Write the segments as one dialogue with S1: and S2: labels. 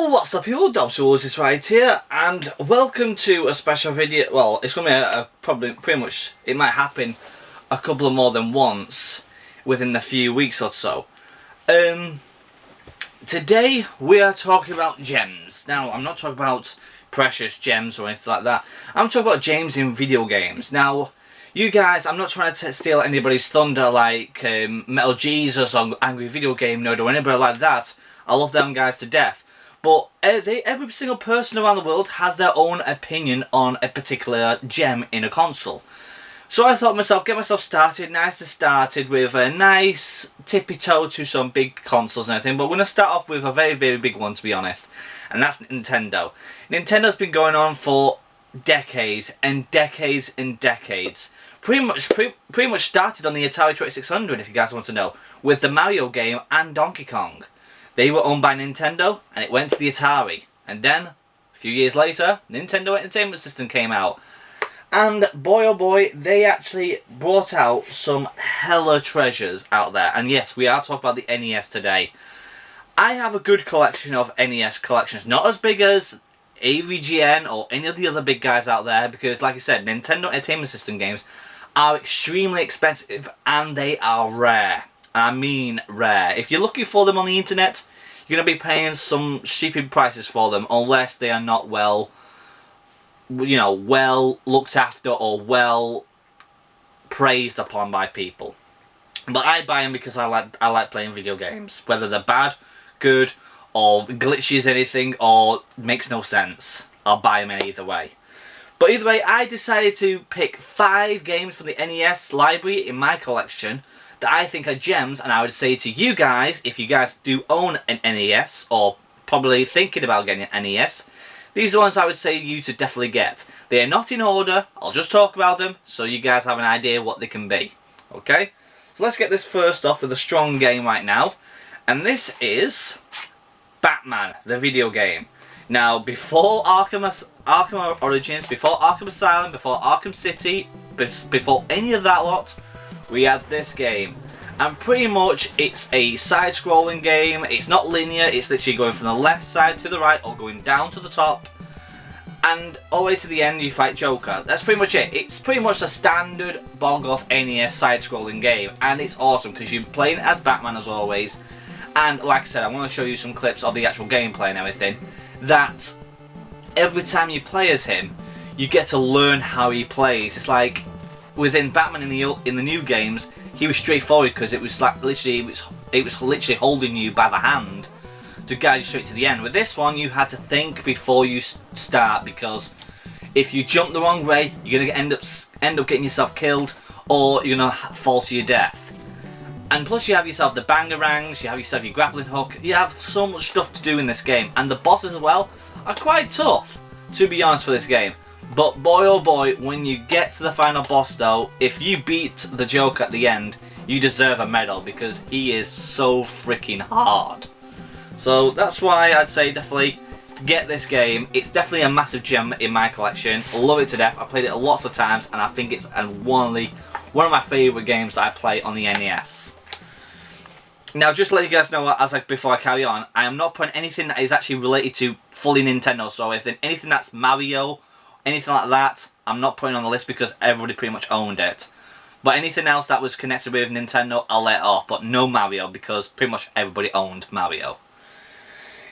S1: What's up people, Draculas is right here, and welcome to a special video. Well, it's going to be probably pretty much, it might happen a couple of more than once within a few weeks or so. Today we are talking about gems. Now, I'm not talking about precious gems or anything like that. I'm talking about gems in video games. Now, you guys, I'm not trying to steal anybody's thunder like Metal Jesus or Angry Video Game Nerd or anybody like that. I love them guys to death. But every single person around the world has their own opinion on a particular gem in a console. So I thought to myself, get myself started, nice and started with a nice tippy toe to some big consoles and everything. But we're going to start off with a very, very big one, to be honest. And that's Nintendo. Nintendo's been going on for decades and decades and decades. Pretty much started on the Atari 2600, if you guys want to know, with the Mario game and Donkey Kong. They were owned by Nintendo, and it went to the Atari. And then, a few years later, Nintendo Entertainment System came out. And boy oh boy, they actually brought out some hella treasures out there. And yes, we are talking about the NES today. I have a good collection of NES collections. Not as big as AVGN or any of the other big guys out there. Because, like I said, Nintendo Entertainment System games are extremely expensive and they are rare. I mean rare. If you're looking for them on the internet, you're going to be paying some stupid prices for them unless they are not well, you know, well looked after or well praised upon by people. But I buy them because I like playing video games. Whether they're bad, good, or glitchy anything, or makes no sense. I'll buy them either way. But either way, I decided to pick 5 games from the NES library in my collection that I think are gems, and I would say to you guys, if you guys do own an NES, or probably thinking about getting an NES, these are ones I would say you to definitely get. They are not in order, I'll just talk about them, so you guys have an idea what they can be. Okay? So let's get this first off with a strong game right now, and this is Batman, the video game. Now, before Arkham Origins, before Arkham Asylum, before Arkham City, before any of that lot, we had this game, and pretty much it's a side-scrolling game. It's not linear, it's literally going from the left side to the right or going down to the top, and all the way to the end you fight Joker. That's pretty much it. It's pretty much a standard bog-off NES side-scrolling game, and it's awesome because you're playing as Batman as always. And like I said, I want to show you some clips of the actual gameplay and everything, that every time you play as him you get to learn how he plays. It's like within Batman in the new games, he was straightforward because it was like literally it was literally holding you by the hand to guide you straight to the end. With this one, you had to think before you start, because if you jump the wrong way, you're gonna end up getting yourself killed, or you're gonna fall to your death. And plus, you have yourself the bangerangs, you have yourself your grappling hook. You have so much stuff to do in this game, and the bosses as well are quite tough, to be honest, for this game. But boy oh boy, when you get to the final boss though, if you beat the Joker at the end, you deserve a medal because he is so freaking hard. So that's why I'd say definitely get this game. It's definitely a massive gem in my collection. Love it to death. I played it lots of times and I think it's one of my favourite games that I play on the NES. Now, just to let you guys know, before I carry on, I am not putting anything that is actually related to fully Nintendo. So if anything that's Mario, anything like that, I'm not putting on the list because everybody pretty much owned it. But anything else that was connected with Nintendo, I'll let off. But no Mario, because pretty much everybody owned Mario.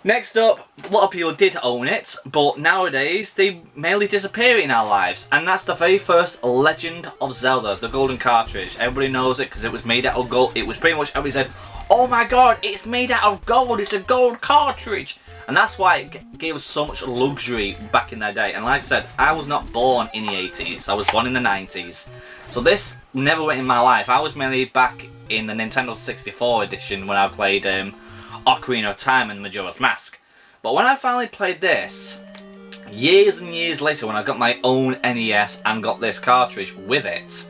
S1: Next up, a lot of people did own it, but nowadays they mainly disappear in our lives. And that's the very first Legend of Zelda, the golden cartridge. Everybody knows it because it was made out of gold. It was pretty much, everybody said, oh my god, it's made out of gold, it's a gold cartridge. And that's why it gave us so much luxury back in that day. And like I said, I was not born in the 80s. I was born in the 90s. So this never went in my life. I was mainly back in the Nintendo 64 edition when I played Ocarina of Time and Majora's Mask. But when I finally played this, years and years later, when I got my own NES and got this cartridge with it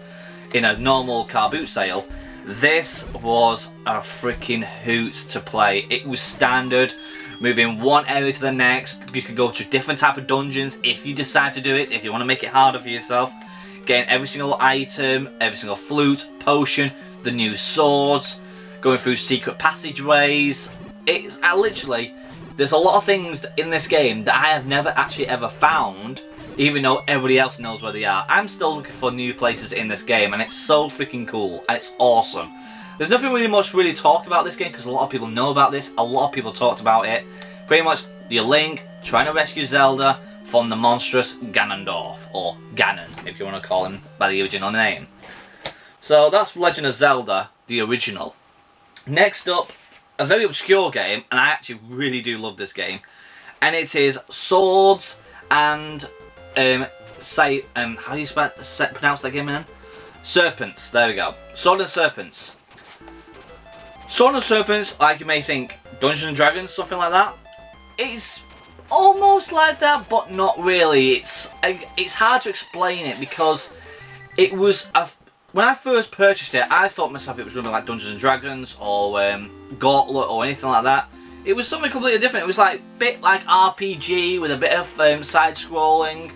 S1: in a normal car boot sale, this was a freaking hoot to play. It was standard. Moving one area to the next, you could go to different type of dungeons if you decide to do it, if you want to make it harder for yourself. Getting every single item, every single flute, potion, the new swords, going through secret passageways. It's literally, there's a lot of things in this game that I have never actually ever found, even though everybody else knows where they are. I'm still looking for new places in this game, and it's so freaking cool, and it's awesome. There's nothing really much to talk about this game, because a lot of people know about this, a lot of people talked about it. Pretty much, you're Link trying to rescue Zelda from the monstrous Ganondorf, or Ganon, if you want to call him by the original name. So that's Legend of Zelda, the original. Next up, a very obscure game, and I actually really do love this game, and it is Swords and how do you pronounce that game again? Serpents. There we go. Sword and Serpents. Sword and Serpents, like you may think, Dungeons and Dragons, something like that. It's almost like that, but not really. It's hard to explain it because it was when I first purchased it, I thought myself it was going to be like Dungeons and Dragons or Gauntlet or anything like that. It was something completely different. It was like a bit like RPG with a bit of side-scrolling.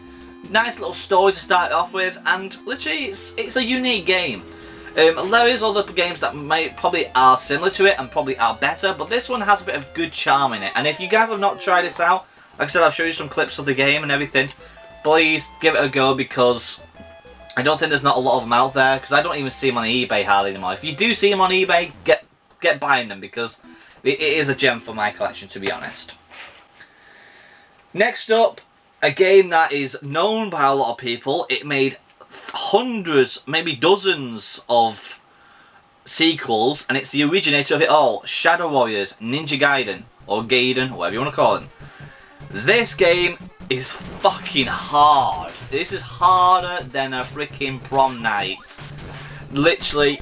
S1: Nice little story to start off with, and literally it's a unique game. There is other games that probably are similar to it and probably are better, but this one has a bit of good charm in it. And if you guys have not tried this out, like I said, I'll show you some clips of the game and everything. Please give it a go, because I don't think there's not a lot of them out there, because I don't even see them on eBay hardly anymore. If you do see them on eBay, get buying them, because it is a gem for my collection, to be honest. Next up, a game that is known by a lot of people. It made hundreds, maybe dozens of sequels, and it's the originator of it all. Shadow Warriors, Ninja Gaiden, or Gaiden, whatever you want to call it. This game is fucking hard. This is harder than a freaking prom night. Literally,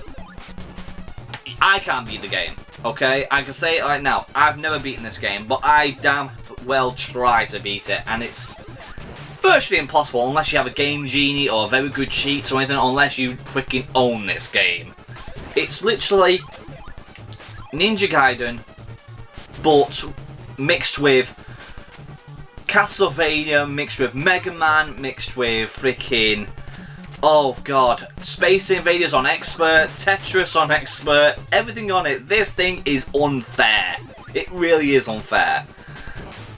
S1: I can't beat the game, okay? I can say it right now. I've never beaten this game, but I damn well try to beat it, and it's virtually impossible unless you have a game genie or a very good cheats or anything, unless you freaking own this game. It's literally Ninja Gaiden, but mixed with Castlevania, mixed with Mega Man, mixed with freaking, oh god, Space Invaders on Expert, Tetris on Expert, everything on it. This thing is unfair. It really is unfair.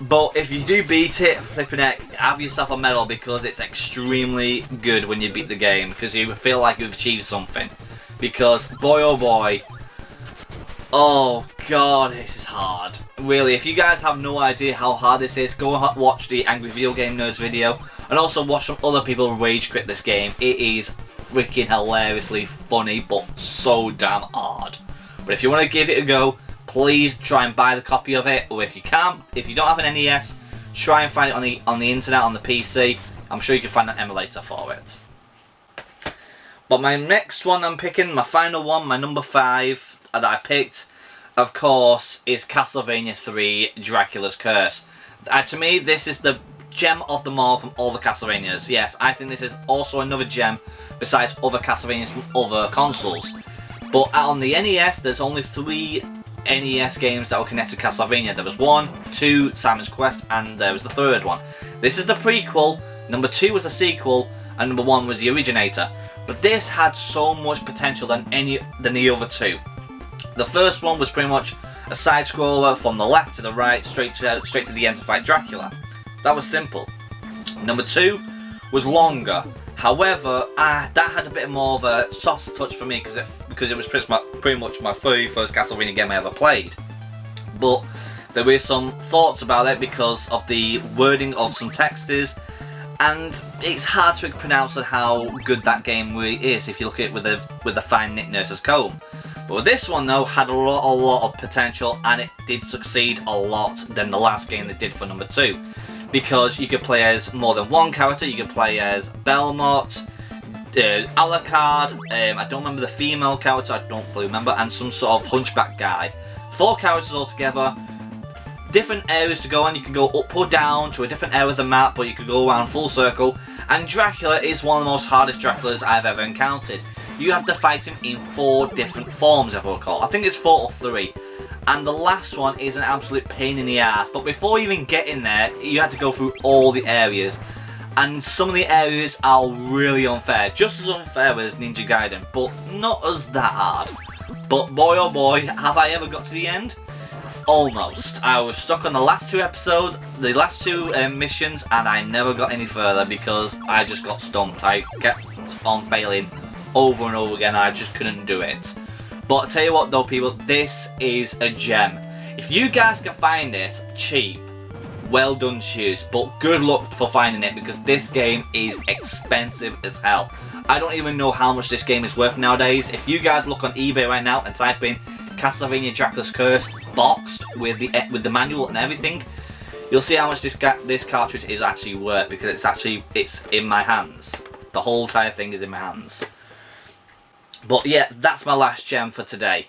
S1: But if you do beat it, flipping heck, have yourself a medal, because it's extremely good when you beat the game, because you feel like you've achieved something. Because, boy oh boy, oh god, this is hard. Really, if you guys have no idea how hard this is, go and watch the Angry Video Game Nerds video, and also watch some other people rage quit this game. It is freaking hilariously funny, but so damn hard. But if you want to give it a go, please try and buy the copy of it, or if you can't, if you don't have an NES, try and find it on the internet, on the PC. I'm sure you can find an emulator for it. But my next one I'm picking, my final one, my number 5 that I picked, of course, is Castlevania 3 Dracula's Curse. To me, this is the gem of them all from all the Castlevanias. Yes, I think this is also another gem besides other Castlevanias from other consoles. But on the NES, there's only 3 NES games that were connected to Castlevania. There was 1, 2, Simon's Quest, and there was the 3rd one. This is the prequel, number 2 was a sequel, and number 1 was the originator. But this had so much potential than the other 2. The first one was pretty much a side-scroller from the left to the right, straight to the end to fight Dracula. That was simple. Number 2 was longer. However, that had a bit more of a soft touch for me, because it was pretty much my very first Castlevania game I ever played. But there were some thoughts about it because of the wording of some texts, and it's hard to pronounce how good that game really is if you look at it with a fine knit nurse's comb. But with this one though, had a lot of potential, and it did succeed a lot than the last game they did for number 2. Because you could play as more than one character. You could play as Belmont, Alucard, I don't remember the female character, I don't fully remember, and some sort of hunchback guy. 4 characters altogether, different areas to go on. You can go up or down to a different area of the map, but you could go around full circle. And Dracula is one of the most hardest Draculas I've ever encountered. You have to fight him in 4 different forms, if I recall. I think it's 4 or 3. And the last one is an absolute pain in the ass. But before you even get in there, you had to go through all the areas. And some of the areas are really unfair. Just as unfair as Ninja Gaiden, but not as that hard. But boy oh boy, have I ever got to the end? almost. I was stuck on the last 2 episodes, the last 2 missions, and I never got any further because I just got stumped. I kept on failing over and over again. I just couldn't do it. But I tell you what though, people, this is a gem. If you guys can find this cheap, well done to you, but good luck for finding it because this game is expensive as hell. I don't even know how much this game is worth nowadays. If you guys look on eBay right now and type in Castlevania Draculas Curse boxed with the manual and everything, you'll see how much this cartridge is actually worth because it's in my hands. The whole entire thing is in my hands. But yeah, that's my last gem for today.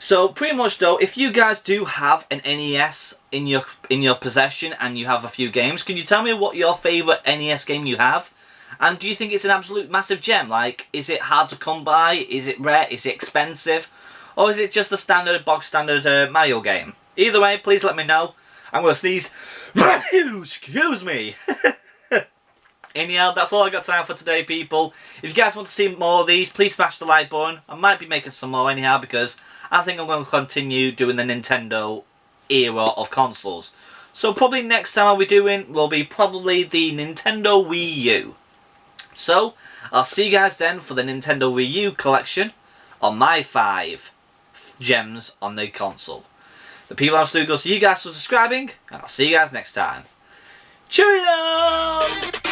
S1: So pretty much though, if you guys do have an NES in your possession and you have a few games, can you tell me what your favourite NES game you have? And do you think it's an absolute massive gem? Like, is it hard to come by? Is it rare? Is it expensive? Or is it just a standard, bog standard Mario game? Either way, please let me know. I'm going to sneeze. Excuse me. Anyhow, that's all I got time for today, people. If you guys want to see more of these, please smash the like button. I might be making some more anyhow because I think I'm going to continue doing the Nintendo era of consoles. So probably next time I'll be doing will be probably the Nintendo Wii U. So, I'll see you guys then for the Nintendo Wii U collection on my 5 gems on the console. The people I'm still going to see you guys for subscribing, and I'll see you guys next time. Cheerio!